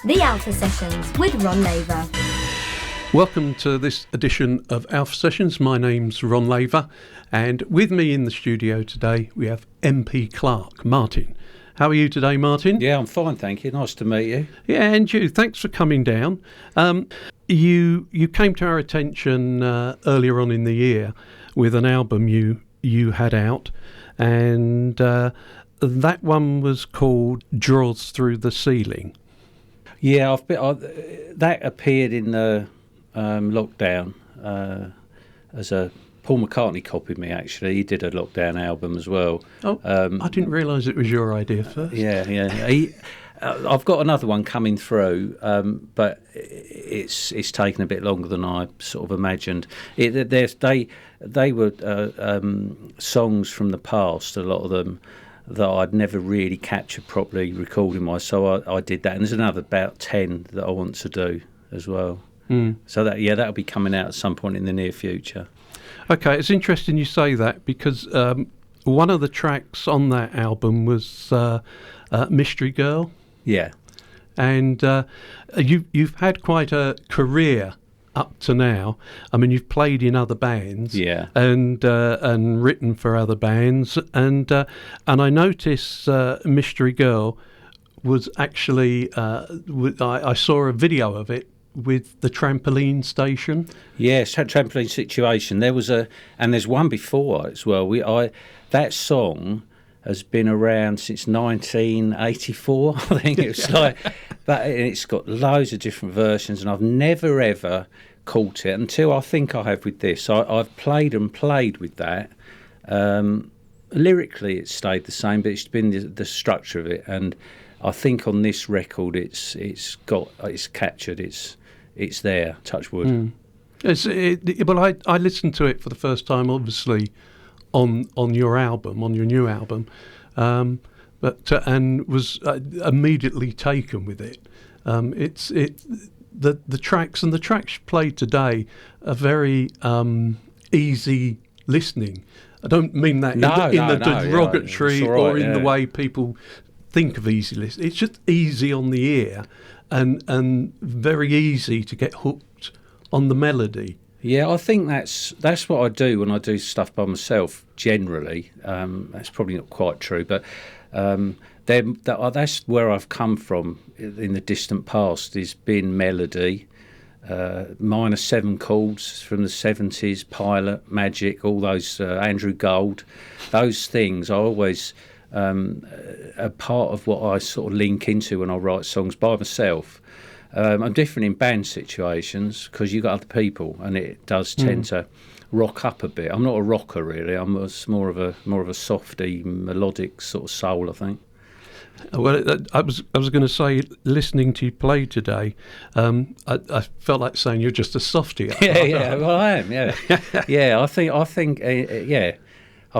The Alpha Sessions with Ron Laver. Welcome to this edition of Alpha Sessions. My name's Ron Laver, and with me in the studio today we have MP Clarke. Martin. How are you today, Martin? Yeah, I'm fine, thank you. Nice to meet you. Yeah, and you. Thanks for coming down. You came to our attention earlier on in the year with an album you had out, and that one was called Draws Through the Ceiling. Yeah, that appeared in the lockdown as a Paul McCartney copied me. Actually, he did a lockdown album as well. Oh, I didn't realise it was your idea first. Yeah. I've got another one coming through, but it's taken a bit longer than I sort of imagined. They were songs from the past, a lot of them, that I'd never really captured properly recording-wise, so I did that. And there's another about 10 that I want to do as well. So that'll be coming out at some point in the near future. Okay, it's interesting you say that, because one of the tracks on that album was Mystery Girl. Yeah. And you've had quite a career up to now. I mean, you've played in other bands, yeah, and written for other bands, and I noticed Mystery Girl was actually I saw a video of it with the Trampoline Station. Yes, Trampoline Situation. There's one before as well. That song has been around since 1984. I think it's it's got loads of different versions, and I've never ever caught it until I think I have with this. I've played with that. Lyrically, it's stayed the same, but it's been the structure of it, and I think on this record, it's captured. It's there. Touch wood. Well, I listened to it for the first time, obviously, on your new album, and was immediately taken with it. The tracks played today are very easy listening. I don't mean that in the derogatory or in the way people think of easy listening. It's just easy on the ear and very easy to get hooked on the melody. Yeah, I think that's what I do when I do stuff by myself. Generally, that's probably not quite true, but that's where I've come from in the distant past. Has been melody, minor 7 chords from the 70s, Pilot, Magic, all those Andrew Gold, those things. I always a part of what I sort of link into when I write songs by myself. I'm different in band situations because you've got other people, and it does tend to rock up a bit. I'm not a rocker really. I'm more of a softy, melodic sort of soul, I think. Well, I was going to say, listening to you play today, I felt like saying you're just a softie. Yeah. Well, I am. Yeah, yeah. I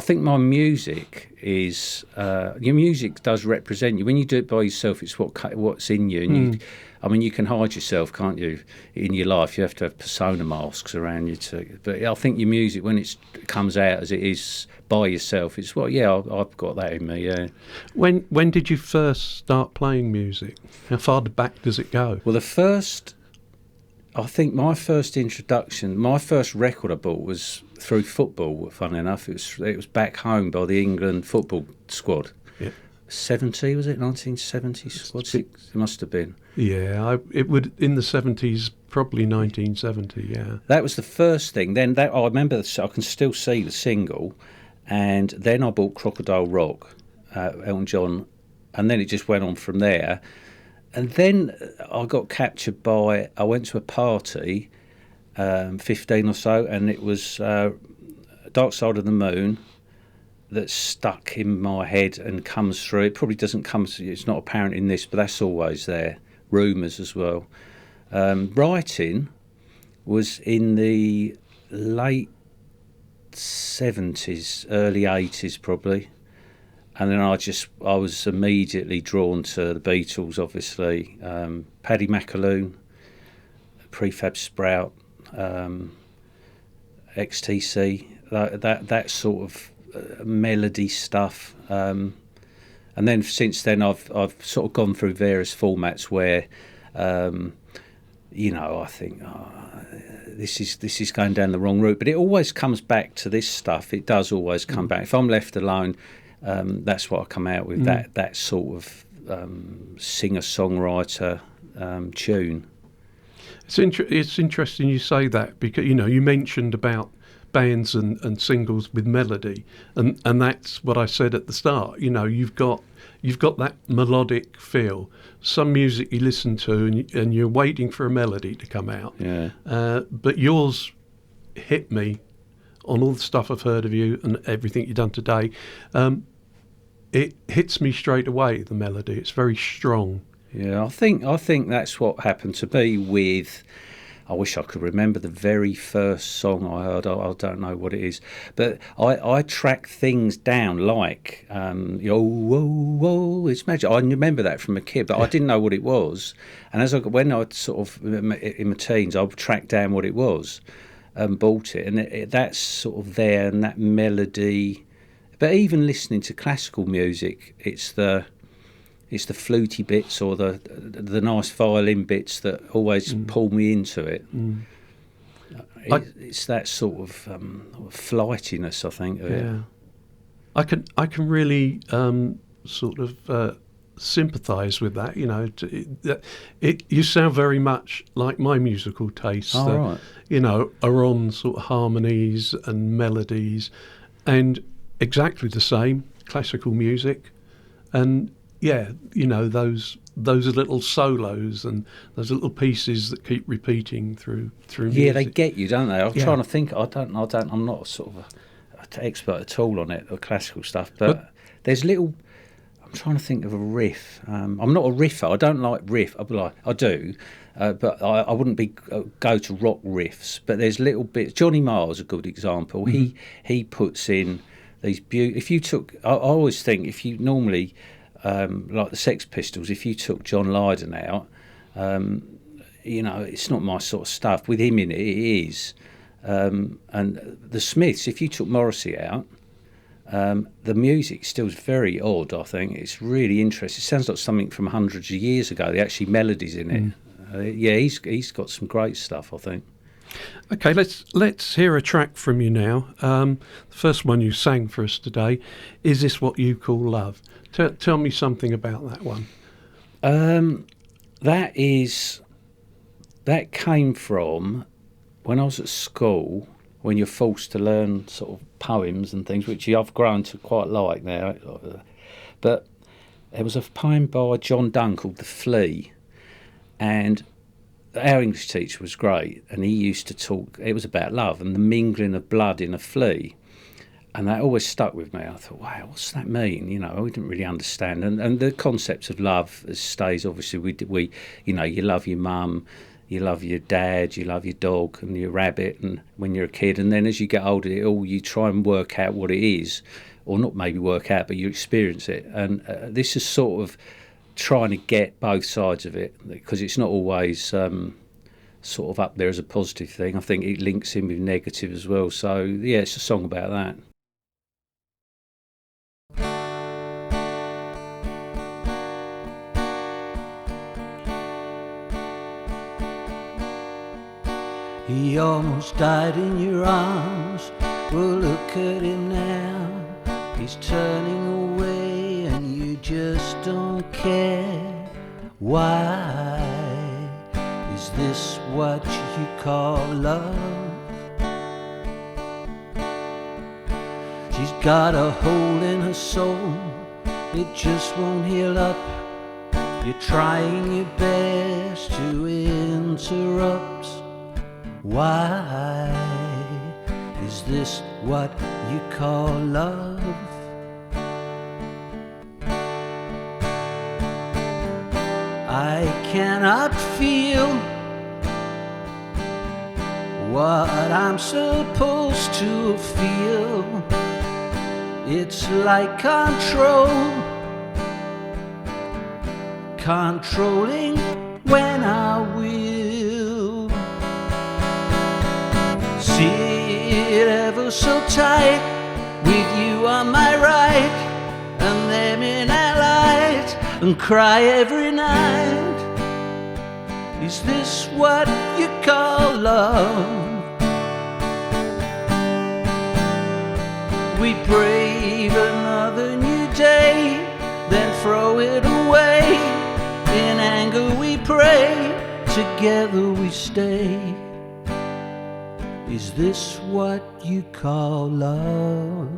think my music is your music does represent you. When you do it by yourself, it's what's in you. And you can hide yourself, can't you? In your life, you have to have persona masks around you But I think your music, when it comes out as it is by yourself, it's I've got that in me. Yeah. When did you first start playing music? How far back does it go? Well, I think my first introduction, my first record I bought was through football. Funnily enough, it was Back Home by the England football squad. Yeah. 70, was it 1970 squad? It must have been. Yeah, it would in the 70s, probably 1970. Yeah. That was the first thing. Then I remember I can still see the single, and then I bought Crocodile Rock, Elton John, and then it just went on from there. And then I got captured I went to a party, 15 or so, and it was Dark Side of the Moon that stuck in my head and comes through. It probably doesn't come, it's not apparent in this, but that's always there. Rumours as well. Writing was in the late 70s, early 80s probably. And then I was immediately drawn to the Beatles, obviously, Paddy McAloon, Prefab Sprout, XTC, that sort of melody stuff. And then since then, I've sort of gone through various formats where You know, I think this is going down the wrong route. But it always comes back to this stuff. It does always come back. If I'm left alone, that's what I come out with. That sort of singer-songwriter tune. It's interesting you say that, because you mentioned about bands and singles with melody, and that's what I said at the start. You've got that melodic feel. Some music you listen to and you're waiting for a melody to come out. Yeah. But yours hit me on all the stuff I've heard of you and everything you've done today. It hits me straight away, the melody. It's very strong. Yeah, I think that's what happened to me with. I wish I could remember the very first song I heard. I don't know what it is, but I track things down like, whoa, whoa, it's magic. I remember that from a kid, but I didn't know what it was. And when I sort of in my teens, I tracked down what it was and bought it, and that's sort of there, and that melody. But even listening to classical music, it's the fluty bits or the nice violin bits that always pull me into it. It's that sort of flightiness, I think. Yeah, I can really sort of sympathise with that. You sound very much like my musical tastes. Right. Are on sort of harmonies and melodies, and exactly the same classical music, and. Yeah, those little solos and those little pieces that keep repeating through music. Yeah, they get you, don't they? I'm trying to think. I'm not sort of an expert at all on it, or classical stuff. But there's little. I'm trying to think of a riff. I'm not a riffer. I don't like riff. I do, but I wouldn't go to rock riffs. But there's little bits. Johnny Marr's a good example. Mm-hmm. He puts in these If you took, I always think if you normally. Like the Sex Pistols, if you took John Lydon out, it's not my sort of stuff. With him in it, it is. And the Smiths, if you took Morrissey out, the music still is very odd, I think. It's really interesting. It sounds like something from hundreds of years ago. The actually melodies in it. He's got some great stuff, I think. Okay, let's hear a track from you now. The first one you sang for us today, Is This What You Call Love? Tell me something about that one. That came from when I was at school, when you're forced to learn sort of poems and things, which I've grown to quite like now. But there was a poem by John Donne called The Flea, and our English teacher was great, and he used to talk, it was about love and the mingling of blood in a flea. And that always stuck with me. I thought, wow, what's that mean? We didn't really understand. And the concept of love stays, obviously, we you love your mum, you love your dad, you love your dog and your rabbit, and when you're a kid. And then as you get older, you try and work out what it is, or not maybe work out, but you experience it. And this is sort of trying to get both sides of it, because it's not always sort of up there as a positive thing. I think it links in with negative as well. So, yeah, it's a song about that. He almost died in your arms. Well, look at him now. He's turning away and you just don't care. Why? Is this what you call love? She's got a hole in her soul, it just won't heal up. You're trying your best to interrupt. Why is this what you call love? I cannot feel what I'm supposed to feel. It's like controlling when I will. Sit ever so tight with you on my right and them in our light, and cry every night Is this what you call love? We brave another new day, then throw it away. In anger we pray, together we stay. Is this what you call love?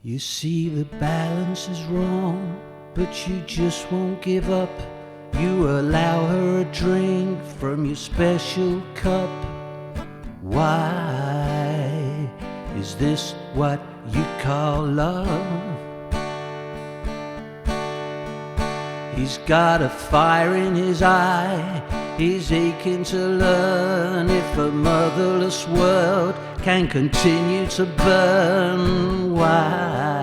You see the balance is wrong, but you just won't give up. You allow her a drink from your special cup. Why? Is this what you call love? He's got a fire in his eye, he's aching to learn if a motherless world can continue to burn. Why?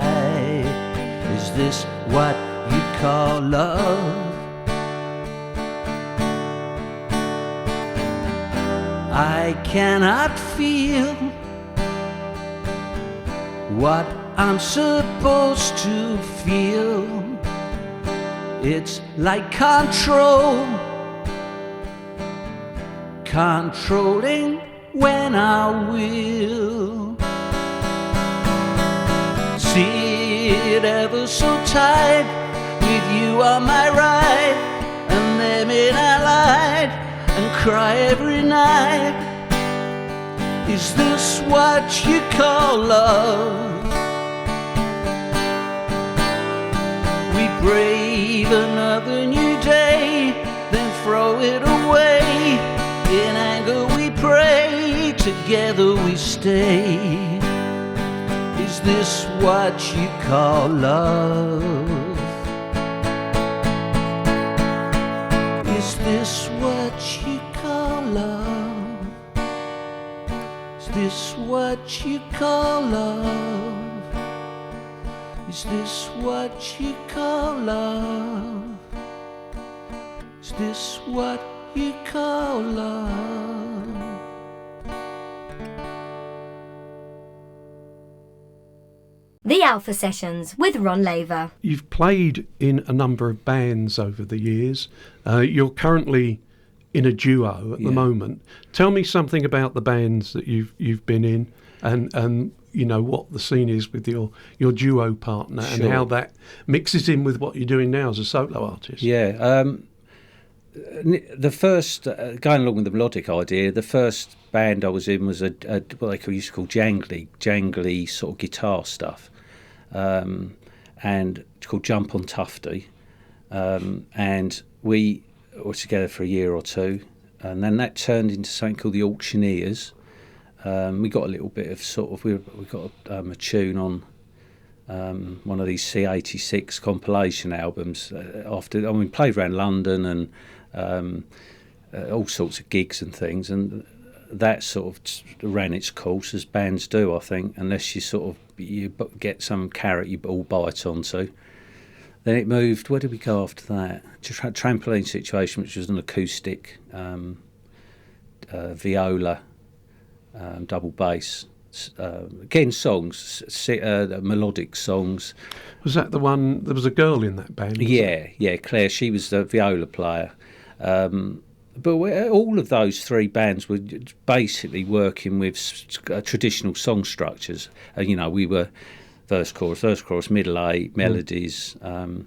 Is this what you call love? I cannot feel what I'm supposed to feel. It's like control, controlling when I will. Sit ever so tight with you on my right, and them in our light, and cry every night. Is this what you call love? We brave another new day, then throw it away. In anger we pray, together we stay. Is this what you call love? Is this what you call love? Is this what you call love? Is this what you call love? Is this what you call love? The Alpha Sessions with Ron Laver. You've played in a number of bands over the years. You're currently in a duo at the moment. Tell me something about the bands that you've been in, and you know what the scene is with your duo partner, and how that mixes in with what you're doing now as a solo artist. The first, going along with the melodic idea, the first band I was in was a what they used to call jangly sort of guitar stuff, and it's called Jump on Tufty, and we were together for a year or two, and then that turned into something called the Auctioneers. We got a little bit of sort of, we got a tune on one of these C86 compilation albums. Played around London and all sorts of gigs and things, and that sort of ran its course, as bands do, I think, unless you get some carrot you all bite onto. Then it moved, where did we go after that? Trampoline Situation, which was an acoustic viola, double bass, again songs, melodic songs. Was that the one, there was a girl in that band? Yeah, Claire, she was the viola player. But all of those three bands were basically working with traditional song structures. We were verse, chorus, middle eight, melodies, and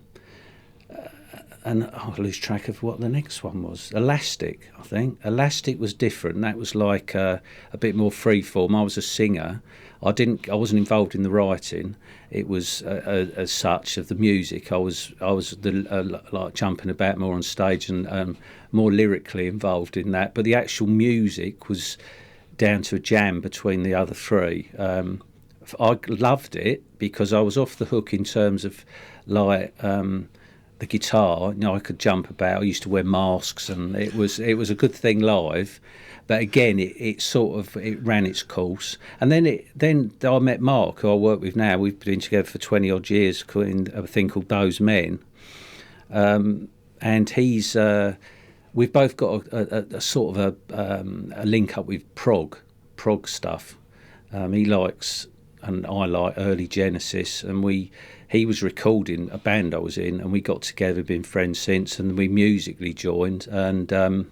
I lose track of what the next one was. Elastic, I think. Elastic was different. That was like a bit more freeform. I was a singer. I wasn't involved in the writing. It was as such of the music. I was like jumping about more on stage and more lyrically involved in that. But the actual music was down to a jam between the other three. I loved it because I was off the hook in terms of like the guitar. I could jump about. I used to wear masks, and it was a good thing live. But again, it ran its course. And then I met Mark, who I work with now. We've been together for 20 odd years in a thing called Those Men. And we've both got a sort of a link up with prog stuff. He likes and I like early Genesis, and he was recording a band I was in, and we got together, been friends since, and we musically joined, and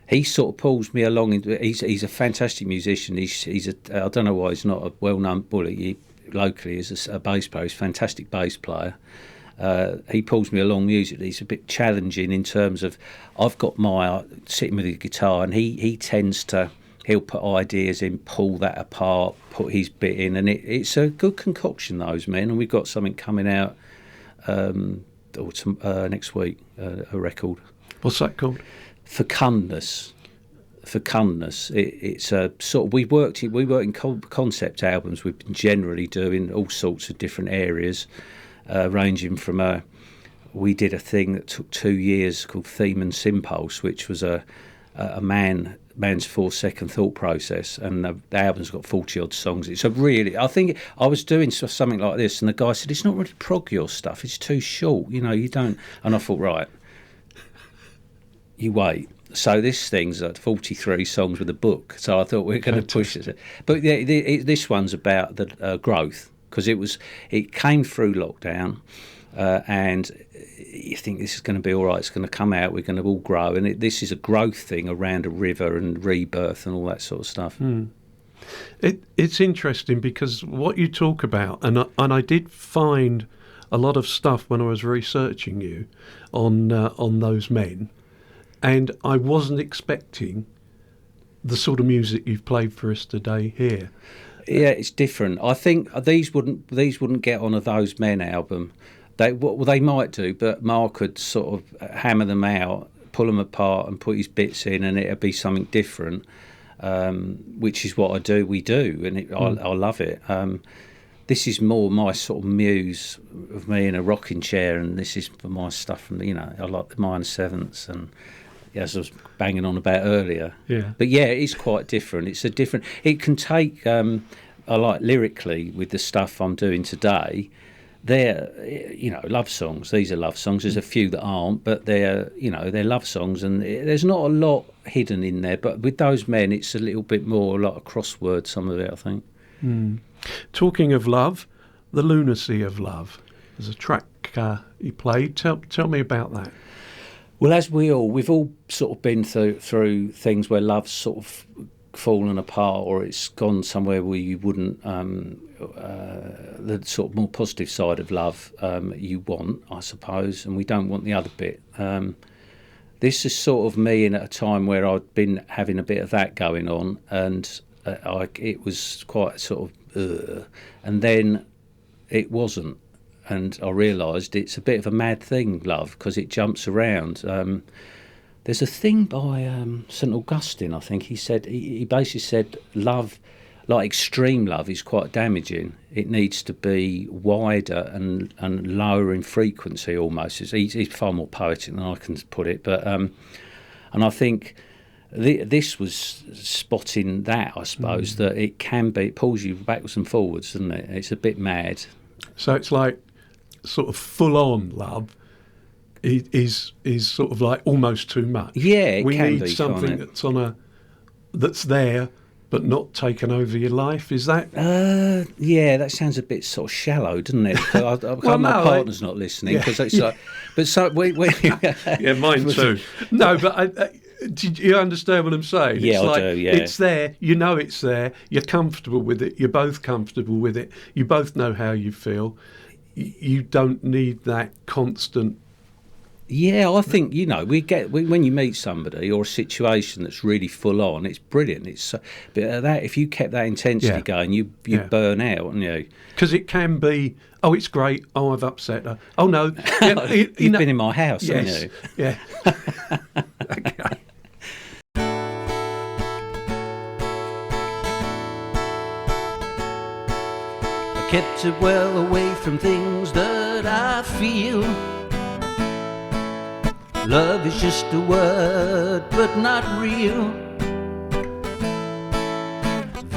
he sort of pulls me along. He's a fantastic musician. He's I don't know why he's not a well-known bully. Locally is a bass player. He's a fantastic bass player. He pulls me along musically. He's a bit challenging in terms of I've got my sitting with the guitar, and he tends to, he'll put ideas in, pull that apart, put his bit in, and it's a good concoction, those men. And we've got something coming out next week, a record. What's that called? Fecundness. It's a sort of, we work in concept albums. We've been generally doing all sorts of different areas, ranging from we did a thing that took 2 years called Theme and Simpulse, which was a man's 4-second thought process, and the album's got 40 odd songs. It's a really, I think I was doing something like this, and the guy said, it's not really prog your stuff, it's too short, you don't, and I thought, right, you wait. So this thing's at 43 songs with a book, so I thought we're going to push it. But this one's about the growth, because it came through lockdown, and you think this is going to be all right, it's going to come out, we're going to all grow, and this is a growth thing around a river and rebirth and all that sort of stuff. It's interesting because what you talk about, and I did find a lot of stuff when I was researching you on those men, and I wasn't expecting the sort of music you've played for us today here. Yeah, it's different. I think these wouldn't get on a Those Men album. They might do, but Mark would sort of hammer them out, pull them apart, and put his bits in, and it'd be something different. Which is what we do, and I love it. This is more my sort of muse of me in a rocking chair, and this is for my stuff from I like the minor sevenths, and as I was banging on about earlier. Yeah. But yeah, it is quite different. It can take. I like lyrically with the stuff I'm doing today. They're love songs. These are love songs. There's a few that aren't, but they're love songs, and there's not a lot hidden in there. But with Those Men, it's a little bit more like a crossword. Some of it, I think. Talking of love, the lunacy of love. There's a track you played. Tell me about that. Well, as we've all sort of been through things where love's sort of fallen apart, or it's gone somewhere where you wouldn't, the sort of more positive side of love you want, I suppose, and we don't want the other bit. This is sort of me in at a time where I'd been having a bit of that going on, and it was quite sort of, and then it wasn't. And I realised it's a bit of a mad thing, love, because it jumps around. There's a thing by St Augustine, I think. He basically said love, like extreme love, is quite damaging. It needs to be wider and lower in frequency almost. He's far more poetic than I can put it. But and I think this was spotting that, I suppose, that it can be, it pulls you backwards and forwards, doesn't it? It's a bit mad. So it's like sort of full-on love is sort of like almost too much. Yeah, we need something that's there but not taken over your life. Is that? Yeah, that sounds a bit sort of shallow, doesn't it? I hope my partner's not listening, because it's like. But so we yeah, mine too. No, but do you understand what I'm saying? Yeah, it's I do. Yeah, it's there. You know, it's there. You're comfortable with it. You're both comfortable with it. You both know how you feel. You don't need that constant. Yeah, I think when you meet somebody or a situation that's really full on, it's brilliant. It's but that if you kept that intensity going, you burn out, wouldn't you? Because it can be. Oh, it's great. Oh, I've upset her. Oh no, you've been in my house, haven't you? Yeah. Okay. I kept it well away from things that I feel. Love is just a word, but not real.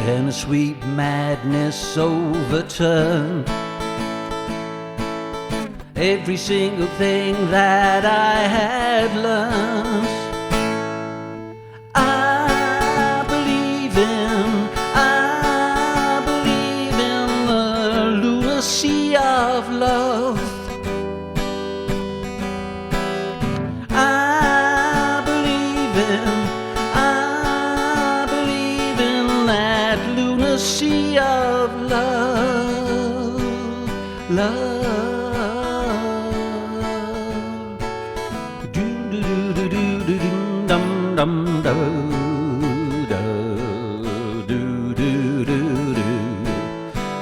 Then a sweet madness overturned every single thing that I had learned. I believe in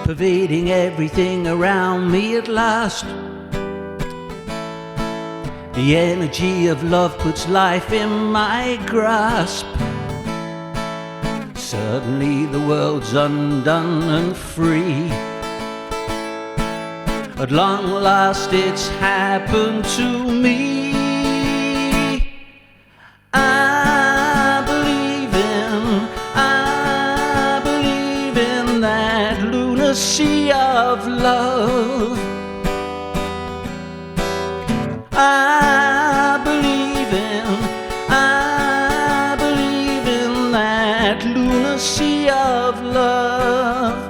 Pervading everything around me at last. The energy of love puts life in my grasp. Suddenly the world's undone and free. At long last it's happened to me. I believe in that lunacy of love. I believe in that lunacy of love.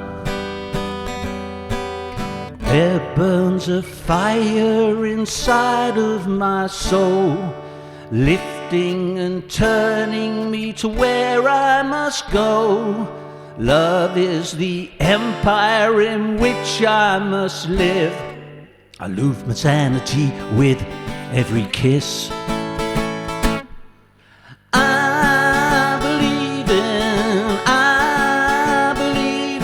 There burns a fire inside of my soul, lifting and turning me to where I must go. Love is the empire in which I must live. I lose my sanity with every kiss. I believe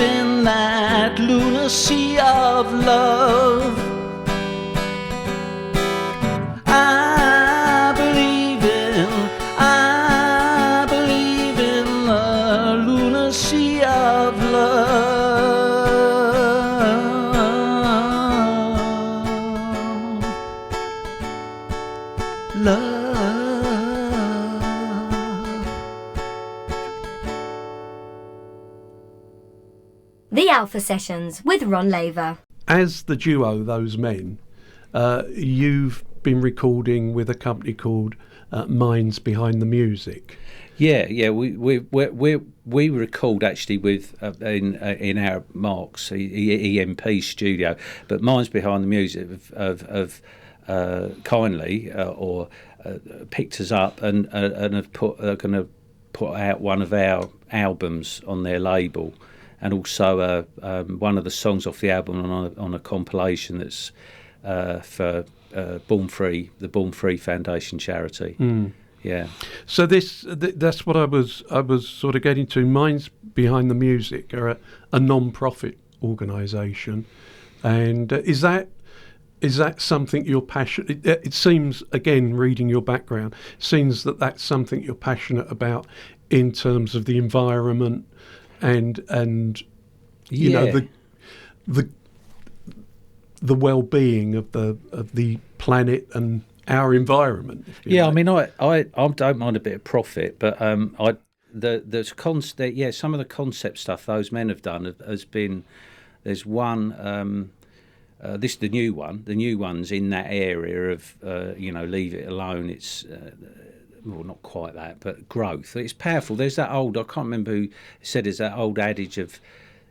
in that lunacy of love. I believe in the lunacy of love. The Alpha Sessions with Ron Laver. As the duo, Those Men, you've been recording with a company called Minds Behind the Music. Yeah. We record actually with in our Mark's EMP studio, but Minds Behind the Music have kindly picked us up and have are going to put out one of our albums on their label, and also one of the songs off the album on a compilation that's for Born Free, the Born Free Foundation charity. Yeah. So that's what I was sort of getting to. Minds Behind the Music are a non-profit organisation, and is that something you're passionate? It seems, again, reading your background, seems that that's something you're passionate about in terms of the environment and you know the well-being of the planet and our environment. Yeah, like. I mean, I don't mind a bit of profit, but some of the concept stuff those men have done has been. There's one. This is the new one. The new one's in that area of leave it alone. It's well, not quite that, but growth. It's powerful. There's that old. I can't remember who said. It's that old adage of,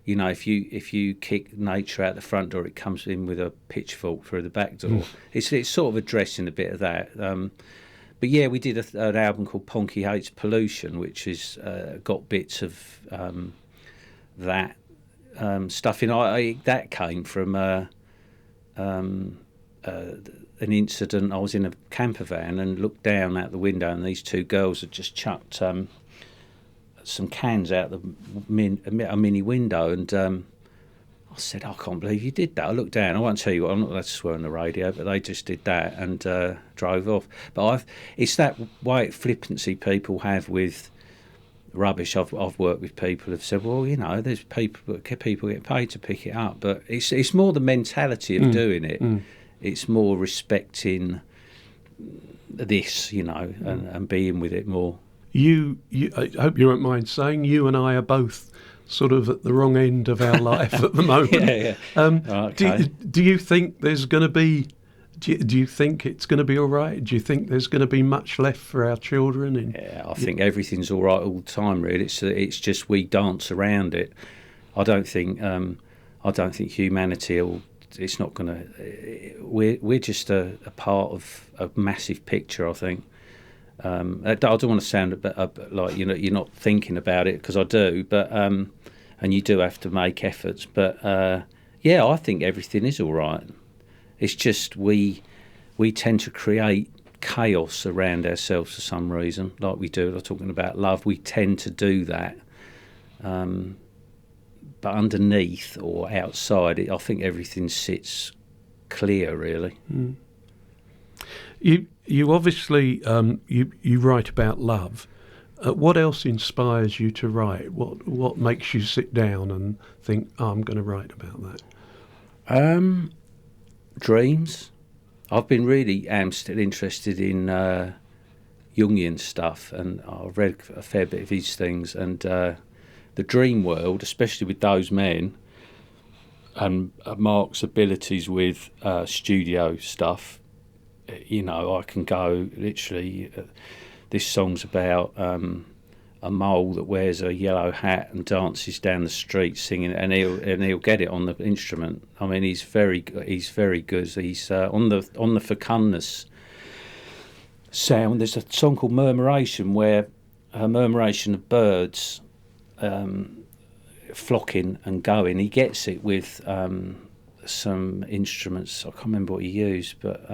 if you kick nature out the front door, it comes in with a pitchfork through the back door. It's sort of addressing a bit of that. But yeah, we did an album called Ponky Hates Pollution, which has got bits of that stuff in. That came from an incident. I was in a camper van and looked down out the window, and these two girls had just chucked some cans out a mini window, and I said, I can't believe you did that. I looked down. I won't tell you what. I'm not allowed to swear on the radio, but they just did that and drove off. But it's that white flippancy people have with rubbish. I've worked with people who've said, well, there's people get paid to pick it up, but it's more the mentality of doing it. It's more respecting this, and being with it more. I hope you won't mind saying, you and I are both sort of at the wrong end of our life at the moment. Yeah. Okay. Do you think there's going to be? Do you think it's going to be all right? Do you think there's going to be much left for our children? I think everything's all right all the time. Really, it's just we dance around it. I don't think humanity will. It's not going to. We're just a part of a massive picture. I think. I don't want to sound like you're not thinking about it, because I do, but and you do have to make efforts. But Yeah, I think everything is all right. It's just we tend to create chaos around ourselves for some reason, like we do. Like talking about love, we tend to do that. But underneath or outside it, I think everything sits clear, really. Mm. You obviously you write about love. What else inspires you to write? What makes you sit down and think, I'm going to write about that? Dreams. I've been am still interested in Jungian stuff, and I've read a fair bit of these things, and the dream world, especially with those men, and Mark's abilities with studio stuff. You know, I can go literally. This song's about a mole that wears a yellow hat and dances down the street singing, and he'll get it on the instrument. I mean, he's very good. He's on the fecundness sound. There's a song called Murmuration, where a murmuration of birds flocking and going. He gets it with some instruments. I can't remember what he used, but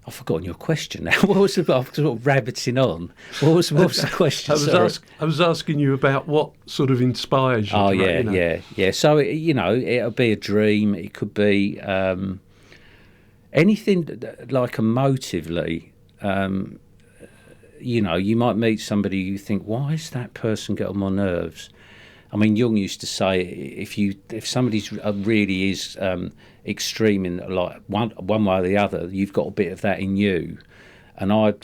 I've forgotten your question now. What was the, I'm sort of rabbiting on. What was the question? I was asking you about what sort of inspires you. Oh, yeah. So, it'll be a dream. It could be anything like emotively. You might meet somebody you think, why does that person get on my nerves? I mean, Jung used to say, if somebody's really is extreme in like one way or the other, you've got a bit of that in you. And I'd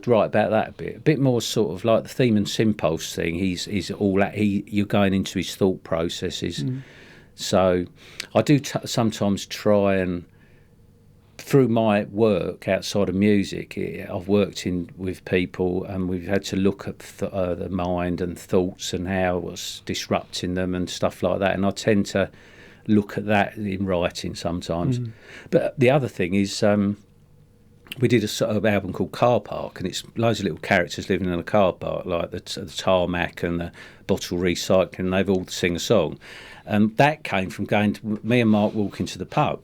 write about that a bit more sort of like the theme and impulse thing. He's all that. You're going into his thought processes. Mm. So I do sometimes try and, through my work outside of music, I've worked with people, and we've had to look at the mind and thoughts and how it was disrupting them and stuff like that. And I tend to look at that in writing sometimes. Mm. But the other thing is, we did a sort of album called Car Park, and it's loads of little characters living in a car park, like the tarmac and the bottle recycling, and they've all sing a song. And that came from me and Mark walking to the pub.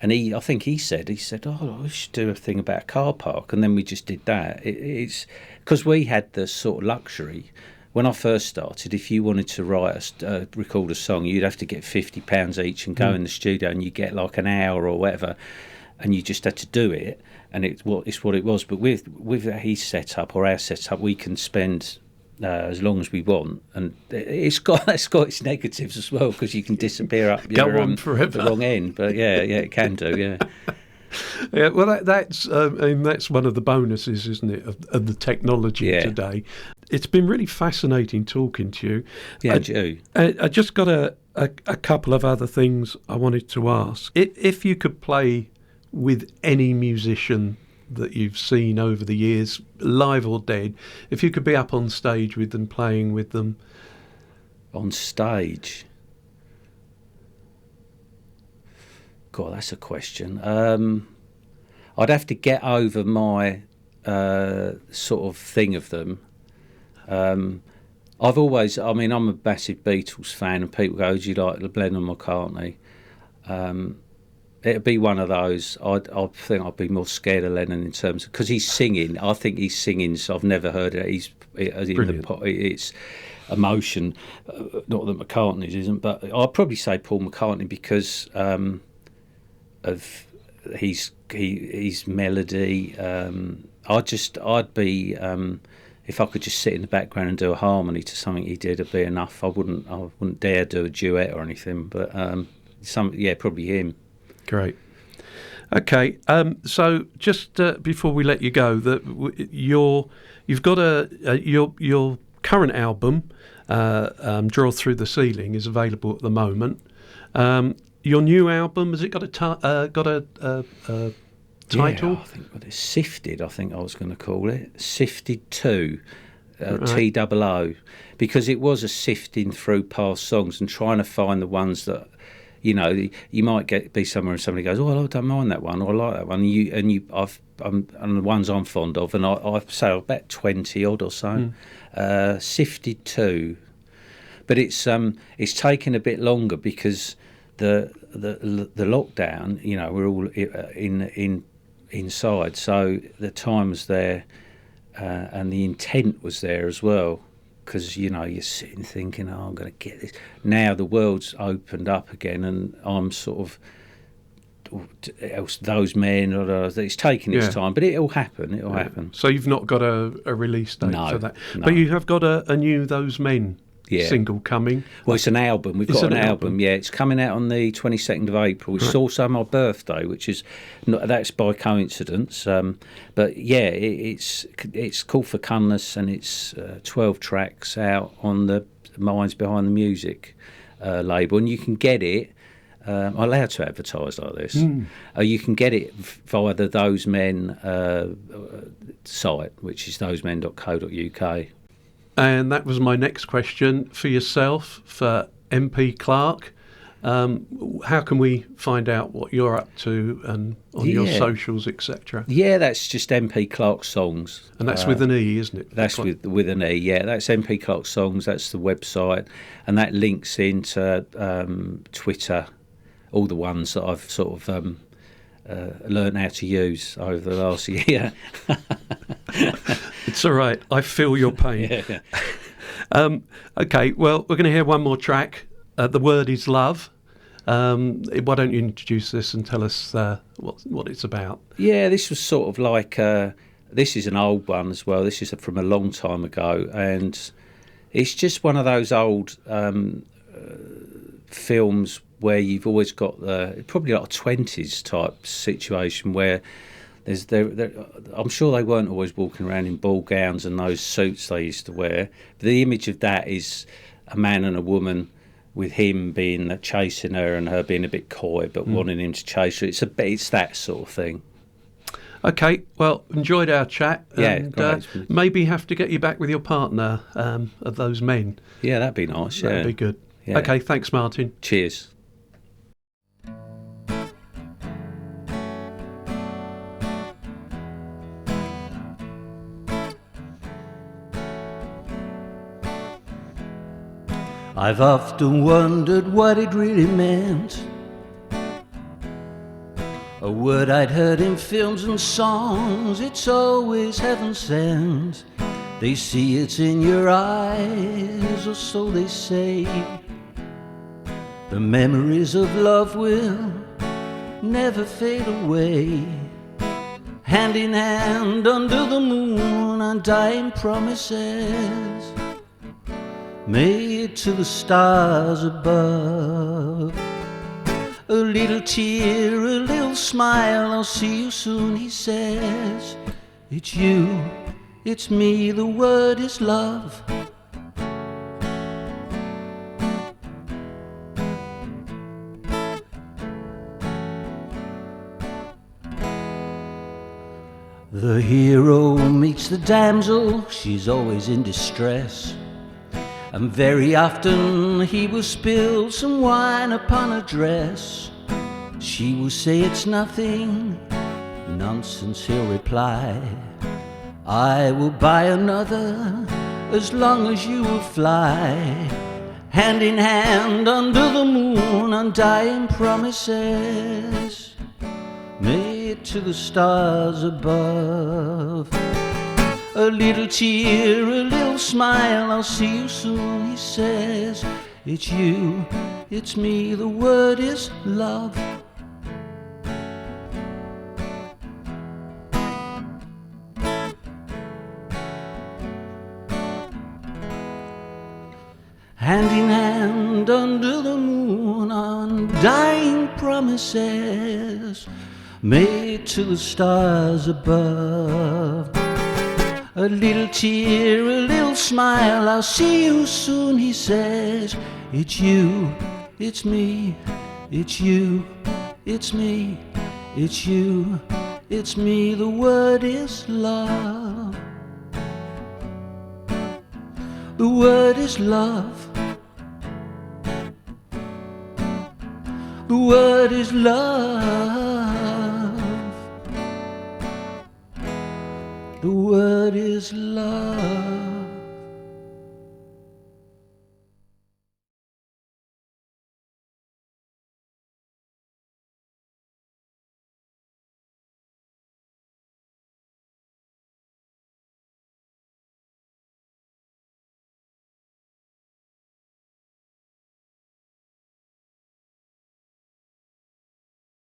And I think he said, oh, we should do a thing about a car park. And then we just did that. It's because we had the sort of luxury. When I first started, if you wanted to record a song, you'd have to get £50 each and go in the studio, and you get like an hour or whatever, and you just had to do it. And it's what it was. But with his setup or our setup, we can spend as long as we want, and it's got its negatives as well, because you can disappear up the wrong end. But yeah, it can do. Yeah. Yeah, well, that's one of the bonuses, isn't it, of the technology today. It's been really fascinating talking to you. Yeah, I just got a couple of other things I wanted to ask. If you could play with any musician that you've seen over the years, live or dead, if you could be up on stage with them, playing with them. On stage? God, that's a question. I'd have to get over my sort of thing of them. I'm a massive Beatles fan, and people go, do you like Lennon or McCartney? It'd be one of those. I think I'd be more scared of Lennon in terms of, because he's singing. I think he's singing, so I've never heard it. It's emotion. Not that McCartney's isn't, but I'd probably say Paul McCartney because of his melody. I'd be if I could just sit in the background and do a harmony to something he did, it'd be enough. I wouldn't dare do a duet or anything, but probably him. Great. Okay, so just before we let you go, you've got your current album, Draw Through the Ceiling, is available at the moment. Your new album, has it got a title? Yeah, I think it's Sifted. I think I was going to call it Sifted 2, right. TOO, because it was a sifting through past songs and trying to find the ones that. You might be somewhere and somebody goes, "Oh, I don't mind that one," or "I like that one." And the ones I'm fond of, and I've say about 20 odd or so, Sifted 2. But it's taken a bit longer because the lockdown, you know, we're all inside, so the time was there, and the intent was there as well, because, you know, you're sitting thinking, oh, I'm going to get this. Now the world's opened up again, and I'm sort of, those men, it's taking its time, but it'll happen. It'll happen. So you've not got a release date for that, but you have got a new Those Men single coming. Well, it's an album. We've got an album. Yeah, it's coming out on the 22nd of April. It's also my birthday, which is that's by coincidence. But yeah, it's called For Cunless, and it's 12 tracks out on the Minds Behind the Music label, and you can get it. I'm allowed to advertise like this. You can get it via the Those Men site, which is thosemen.co.uk. And that was my next question for yourself, for MP Clarke. How can we find out what you're up to and on your socials, etc.? Yeah, that's just MP Clarke Songs. And that's with an E, isn't it? That's with an E, yeah. That's MP Clarke Songs, that's the website. And that links into Twitter, all the ones that I've sort of learned how to use over the last year. It's all right. I feel your pain. Yeah. Okay, well, we're going to hear one more track. The word is love. Why don't you introduce this and tell us what it's about? Yeah, this was sort of like, this is an old one as well. This is from a long time ago. And it's just one of those old films where you've always got probably like a 20s type situation where I'm sure they weren't always walking around in ball gowns and those suits they used to wear. But the image of that is a man and a woman, with him chasing her and her being a bit coy but wanting him to chase her. It's that sort of thing. Okay, well, enjoyed our chat. Yeah, and maybe have to get you back with your partner of Those Men. Yeah, that'd be nice. That'd be good. Yeah. Okay, thanks, Martin. Cheers. I've often wondered what it really meant. A word I'd heard in films and songs, it's always heaven sent. They see it in your eyes, or so they say. The memories of love will never fade away. Hand in hand under the moon, undying promises made to the stars above. A little tear, a little smile, I'll see you soon, he says. It's you, it's me, the word is love. The hero meets the damsel, she's always in distress. And very often he will spill some wine upon her dress. She will say it's nothing, nonsense he'll reply. I will buy another as long as you will fly. Hand in hand under the moon, undying promises made to the stars above. A little tear, a little smile, I'll see you soon, he says. It's you, it's me, the word is love. Hand in hand under the moon, undying promises made to the stars above. A little tear, a little smile, I'll see you soon, he says. It's you, it's me, it's you, it's me, it's you, it's me, the word is love. The word is love. The word is love. The word is love.